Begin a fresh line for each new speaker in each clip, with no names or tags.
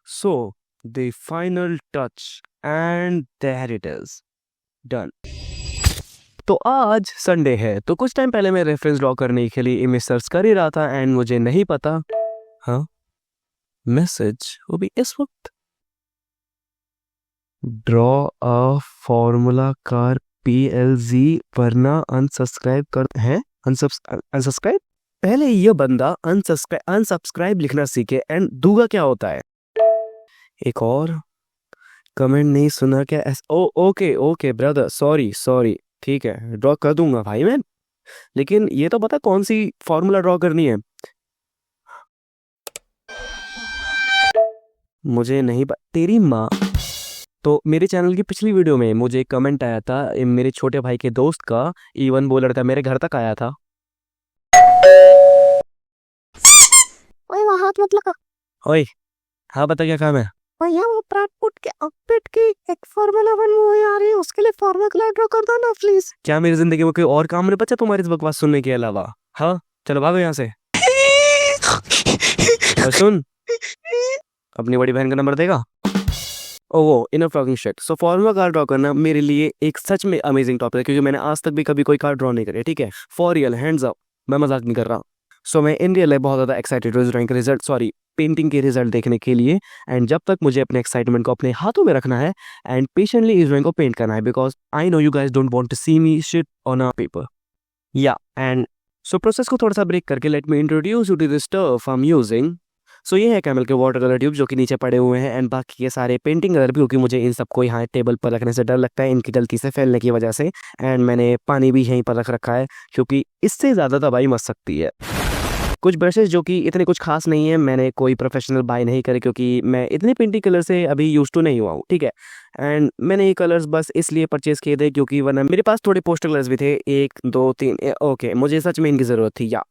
So the final touch and there it is done. तो आज Sunday है, तो कुछ टाइम पहले मैं रेफरेंस ड्रॉ करने के लिए इमेज सर्च कर ही रहा था एंड मुझे नहीं पता हाँ मैसेज वो भी इस वक्त, draw a formula car PLZ वरना अनसब्सक्राइब कर हैं। अनसब्सक्राइब पहले ये बंदा अनसब्सक्राइब लिखना सीखे एंड दूगा क्या होता है। एक और कमेंट नहीं सुना क्या? ओके ब्रदर, सॉरी ठीक है, ड्रॉ कर दूंगा भाई मैं, लेकिन ये तो पता कौन सी फॉर्मूला ड्रॉ करनी है मुझे नहीं तेरी माँ। तो मेरे चैनल की पिछली वीडियो में मुझे एक कमेंट आया था मेरे छोटे भाई के दोस्त का, इवन बोल रहा था मेरे घर तक आया था।
ओए वहाँ हाथ मत लगा।
ओए हाँ बता क्या काम है?
भैया वो प्रैटपुट के अपडेट की एक फार्मूला 1 मूवी आ रही है, उसके लिए फार्मूला ड्रॉ कर दो ना प्लीज।
क्या मेरी जिंदगी में कोई और काम नहीं बचा तुम्हारी इस बकवास सुनने के अलावा? हाँ चलो भागो यहाँ से। और सुन, अपनी बड़ी बहन का नंबर देगा। वो enough talking shit. So formula card draw करना मेरे लिए एक सच में अमेजिंग टॉपिक है, क्योंकि मैंने आज तक भी कभी कोई कार्ड ड्रॉ नहीं करी, ठीक है, फॉर रियल, हैंड्स अप, मैं मजाक नहीं कर रहा। सो मैं इन रियल लाइफ बहुत ज़्यादा एक्साइटेड हूँ ड्राइंग के रिजल्ट, पेंटिंग के रिजल्ट देखने के लिए। एंड जब तक मुझे अपने एक्साइटमेंट को अपने हाथों में रखना है एंड पेशेंटली इस ड्राइंग को पेंट करना है, because I know you guys don't want to see me shit on a paper या एंड सो प्रोसेस को थोड़ा सा ब्रेक करके let me introduce you to this stuff I am using. So ये है कैमल के वाटर कलर ट्यूब जो कि नीचे पड़े हुए हैं, एंड बाकी ये सारे पेंटिंग कलर भी, क्योंकि मुझे इन सबको यहाँ टेबल पर रखने से डर लगता है इनकी गलती से फैलने की वजह से। एंड मैंने पानी भी यहीं पर रख रखा है, क्योंकि इससे ज़्यादा तबाही मच सकती है। कुछ ब्रशेस जो कि इतने कुछ खास नहीं है, मैंने कोई प्रोफेशनल बाय नहीं करे, क्योंकि मैं इतने पेंटिंग कलर से अभी यूज टू नहीं हुआ हूँ, ठीक है। एंड मैंने ये कलर्स बस इसलिए परचेज किए थे क्योंकि वरना मेरे पास थोड़े पोस्टर कलर्स भी थे, 1 2 3 ओके, मुझे सच में इनकी ज़रूरत थी या।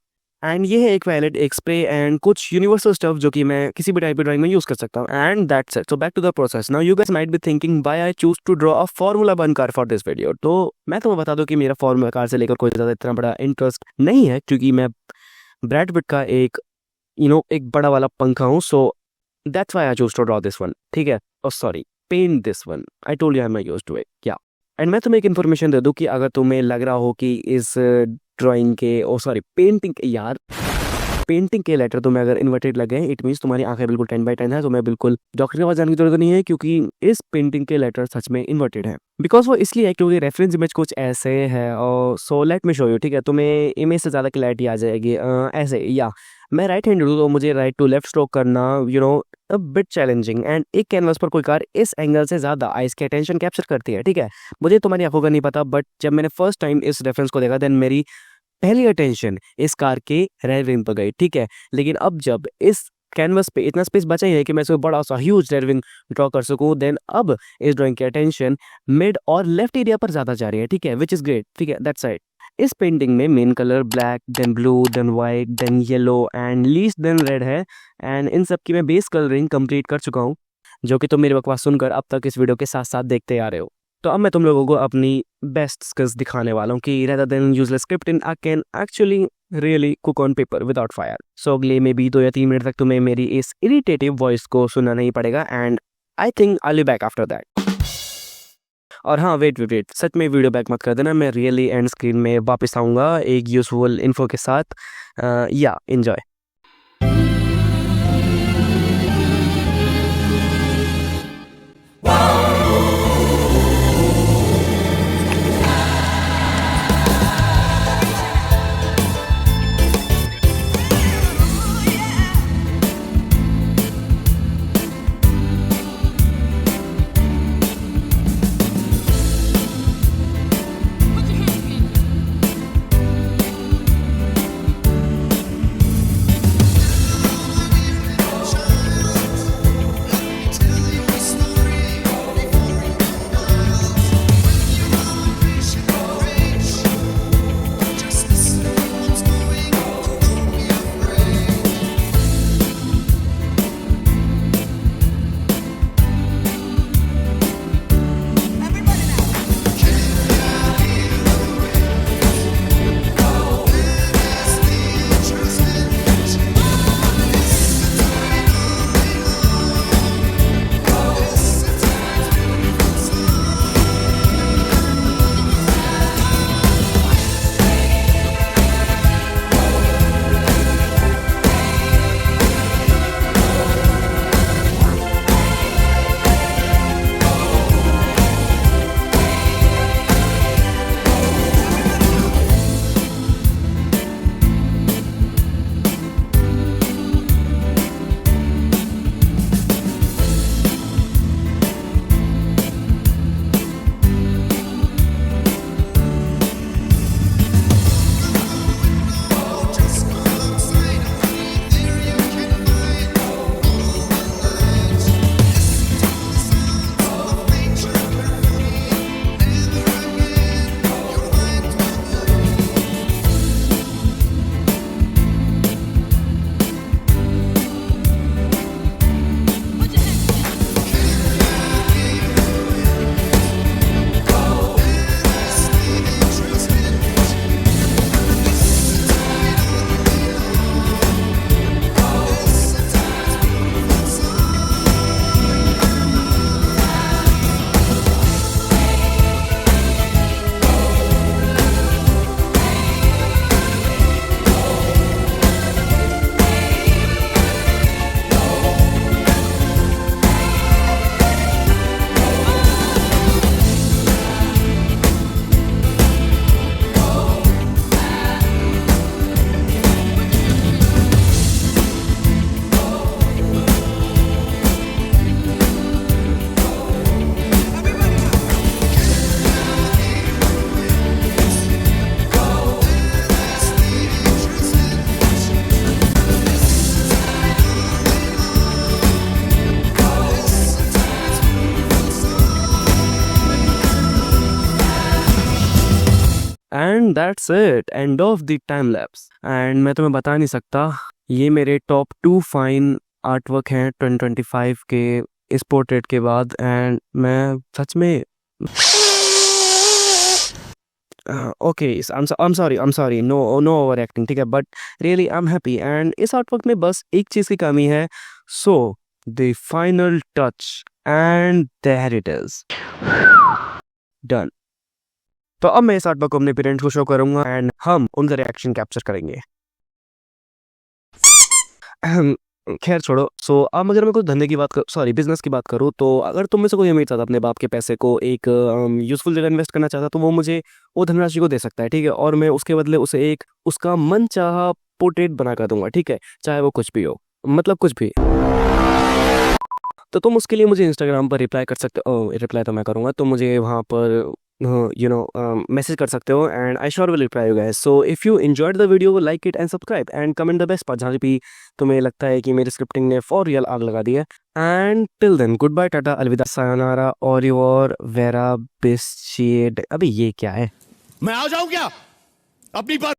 एंड ये है एक पैलेट, एक स्प्रे एंड कुछ यूनिवर्सल स्टफ जो कि मैं किसी भी टाइप की ड्राइंग में यूज कर सकता हूँ। And that's it. So back to the process. Now you guys might be thinking why I choose to draw a formula 1 car for this video. तो मैं तुम्हें बता दूं कि मेरा फॉर्मूला कार से लेकर कोई ज़्यादा इतना बड़ा इंटरेस्ट नहीं है, क्योंकि मैं ब्रैड पिट का एक एक बड़ा वाला पंखा हूँ। So that's why I choose to draw this one, ठीक है। Sorry, paint this one, I told you I am not used to it क्या। एंड मैं तुम्हें एक इन्फॉर्मेशन दे दूं कि अगर तुम्हें लग रहा हो कि इस ड्राइंग के पेंटिंग के लेटर तुम्हें अगर इन्वर्टेड लगे, इट मीन्स तुम्हारी आंखें बिल्कुल 10/10 है, तो मैं बिल्कुल डॉक्टर के पास जाने की जरूरत नहीं है, क्योंकि इस पेंटिंग के लेटर सच में इन्वर्टेड है। बिकॉज वो इसलिए है क्योंकि रेफरेंस इमेज कुछ ऐसे है, और so let me show you, ठीक है। तुम्हें इमेज से ज़्यादा क्लैरिटी आ जाएगी ऐसे या। मैं राइट हैंडेड हूँ, तो मुझे राइट टू लेफ्ट स्ट्रोक करना अ बिट चैलेंजिंग। एंड एक कैनवस पर कोई कार इस एंगल से ज़्यादा आइस की अटेंशन कैप्चर करती है, ठीक है। मुझे तुम्हारी आंखों का नहीं पता, बट जब मैंने फर्स्ट टाइम इस रेफरेंस को देखा, देन मेरी पहली अटेंशन इस कार के रेयर विंग पर गई, ठीक है। लेकिन अब जब इस कैनवस पे इतना स्पेस बचा ही है कि मैं इसमें बड़ा सा ह्यूज रेयर विंग ड्रॉ कर सकूं, देन अब इस ड्राइंग की अटेंशन मिड और लेफ्ट एरिया पर ज़्यादा जा रही है, ठीक है, विच इज़ ग्रेट, ठीक है, दैट्स राइट। इस पेंटिंग में main colour black, then blue, then white, then yellow and least then red है। एंड इन सब की मैं बेस कलरिंग कंप्लीट कर चुका हूँ, जो कि तुम मेरी बकवास सुनकर अब तक इस वीडियो के साथ साथ देखते आ रहे हो। तो अब मैं तुम लोगों को अपनी बेस्ट स्किल्स दिखाने वाला हूँ कि rather than useless scripting, I can actually really cook on paper without fire. So अगले में भी 2 या 3 मिनट तक तुम्हें मेरी इस इरिटेटिव वॉइस को सुनना नहीं पड़ेगा, and I think I will be back after that. और हाँ वेट, सच में वीडियो बैक मत कर देना, मैं रियली एंड स्क्रीन में वापस आऊँगा एक यूजफुल इन्फो के साथ। या enjoy. And that's it, end of the time lapse. And मैं तुम्हें बता नहीं सकता, ये मेरे टॉप 2 फाइन आर्ट वर्क हैं 2025 के इस पोर्ट्रेट के बाद। एंड मैं सच में okay, I am sorry, no no over acting, ठीक है, but really I am happy. And इस आर्ट वर्क में बस एक चीज़ की कमी है, so the final touch, and there it is done. तो अब मैं इस आर्ट वर्क को अपने पेरेंट्स को शो करूंगा एंड हम उनका रिएक्शन कैप्चर करेंगे। खैर छोड़ो। सो अब अगर मैं कुछ धंधे की बात कर, सॉरी बिजनेस की बात करूँ, तो अगर तुम में से कोई अमीर चाहता अपने बाप के पैसे को एक यूजफुल जगह इन्वेस्ट करना चाहता, तो वो मुझे वो धनराशि को दे सकता है, ठीक है, और मैं उसके बदले उसे एक उसका मन चाहा पोर्ट्रेट बना कर दूंगा, ठीक है, चाहे वो कुछ भी हो, मतलब कुछ भी। तो तुम उसके लिए मुझे इंस्टाग्राम पर रिप्लाई कर सकते हो, रिप्लाई तो मैं करूँगा, तो मुझे वहाँ पर मैसेज कर सकते हो and I sure will reply you guys. So if you enjoyed the video, like it and subscribe and comment the best part, जहाँ भी तुम्हें लगता है कि मेरी स्क्रिप्टिंग ने फॉर रियल आग लगा दी है। And till then, goodbye, tata, अलविदा, सायोनारा, और योर वेरा बिस्चिएड। अभी ये क्या है?
मैं आ जाऊं क्या अपनी बात